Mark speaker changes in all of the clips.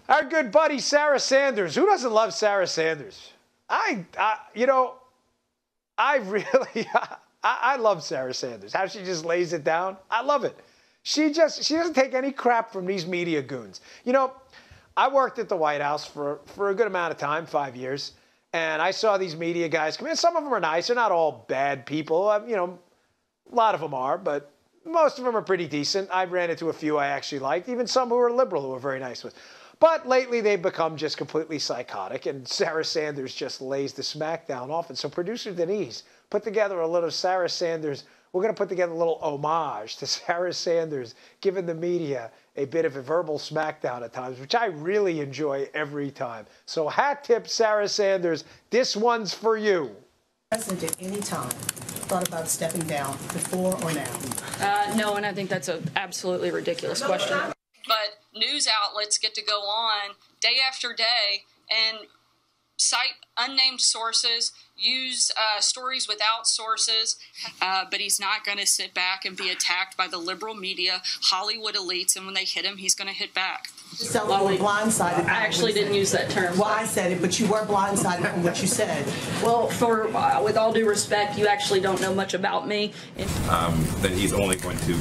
Speaker 1: Our good buddy Sarah Sanders. Who doesn't love Sarah Sanders? I love Sarah Sanders. How she just lays it down. I love it. She doesn't take any crap from these media goons. You know, I worked at the White House for a good amount of time, 5 years, and I saw these media guys come in. Some of them are nice. They're not all bad people. You know, a lot of them are, but most of them are pretty decent. I ran into a few I actually liked, even some who were liberal who were very nice with. But lately they've become just completely psychotic, and Sarah Sanders just lays the smackdown often. So producer Denise put together a little Sarah Sanders. We're going to put together a little homage to Sarah Sanders, giving the media a bit of a verbal smackdown at times, which I really enjoy every time. So hat tip, Sarah Sanders. This one's for you.
Speaker 2: President at any time thought about stepping down before or now?
Speaker 3: No, and I think that's an absolutely ridiculous question.
Speaker 4: But news outlets get to go on day after day and cite unnamed sources, use stories without sources. But he's not going to sit back and be attacked by the liberal media, Hollywood elites, and when they hit him, he's going to hit back.
Speaker 2: So you were blindsided.
Speaker 3: I actually didn't use that term.
Speaker 2: Well, I said it, but you were blindsided from what you said.
Speaker 3: Well, with all due respect, you actually don't know much about me.
Speaker 5: That he's only going to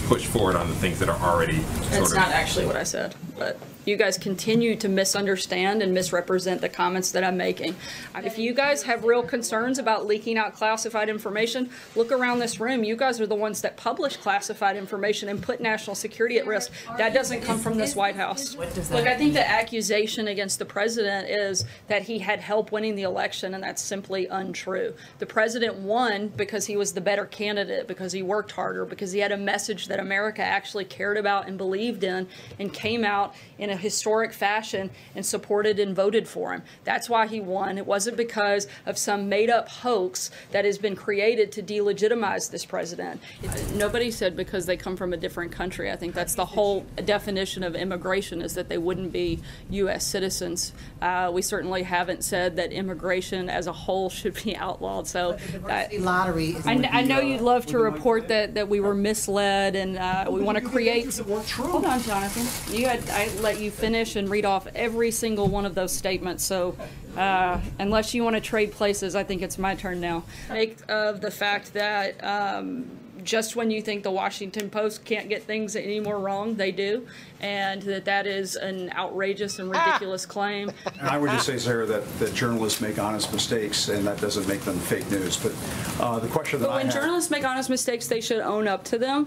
Speaker 5: push forward on the things that are already
Speaker 3: That's not actually what I said, but you guys continue to misunderstand and misrepresent the comments that I'm making. If you guys have real concerns about leaking out classified information, look around this room. You guys are the ones that publish classified information and put national security at risk. That doesn't come from this White House. Look, I think the accusation against the president is that he had help winning the election, and that's simply untrue. The president won because he was the better candidate, because he worked harder, because he had a message that America actually cared about and believed in, and came out in a historic fashion and supported and voted for him. That's why he won. It wasn't because of some made-up hoax that has been created to delegitimize this president. Nobody said because they come from a different country. I think that's the whole definition of immigration, is that they wouldn't be U.S. citizens. We certainly haven't said that immigration as a whole should be outlawed. So
Speaker 2: lottery.
Speaker 3: I know you'd love to report that we were misled and we want to create. Hold on, Jonathan. I let you finish and read off every single one of those statements. So unless you want to trade places, I think it's my turn now. Make of the fact that just when you think the Washington Post can't get things any more wrong, they do, and that is an outrageous and ridiculous claim.
Speaker 6: And I would just say, Sarah, that journalists make honest mistakes, and that doesn't make them fake news. But the question that
Speaker 3: when journalists make honest mistakes, they should own up to them.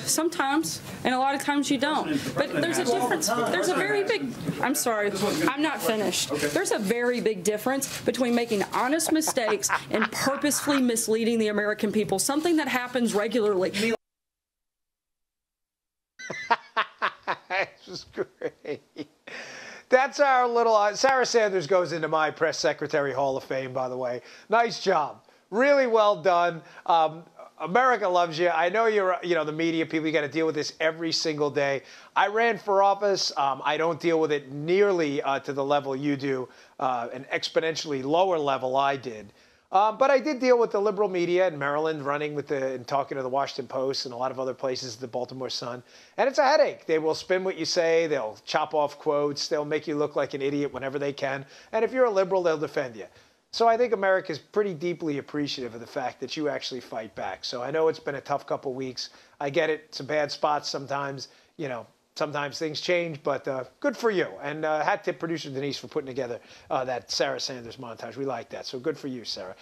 Speaker 3: Sometimes, and a lot of times you don't. But there's a difference. There's a very big. I'm sorry, I'm not finished. There's a very big difference between making honest mistakes and purposefully misleading the American people. Something that happens regularly.
Speaker 1: This is great. That's our little... Sarah Sanders goes into my press secretary hall of fame, by the way. Nice job. Really well done. America loves you. I know you're, the media people, you got to deal with this every single day. I ran for office. I don't deal with it nearly to the level you do, an exponentially lower level I did. But I did deal with the liberal media in Maryland, running with and talking to the Washington Post and a lot of other places, the Baltimore Sun. And it's a headache. They will spin what you say. They'll chop off quotes. They'll make you look like an idiot whenever they can. And if you're a liberal, they'll defend you. So I think America is pretty deeply appreciative of the fact that you actually fight back. So I know it's been a tough couple weeks. I get it. Some bad spots sometimes. Sometimes things change, but good for you. And hat tip producer Denise for putting together that Sarah Sanders montage. We like that. So good for you, Sarah.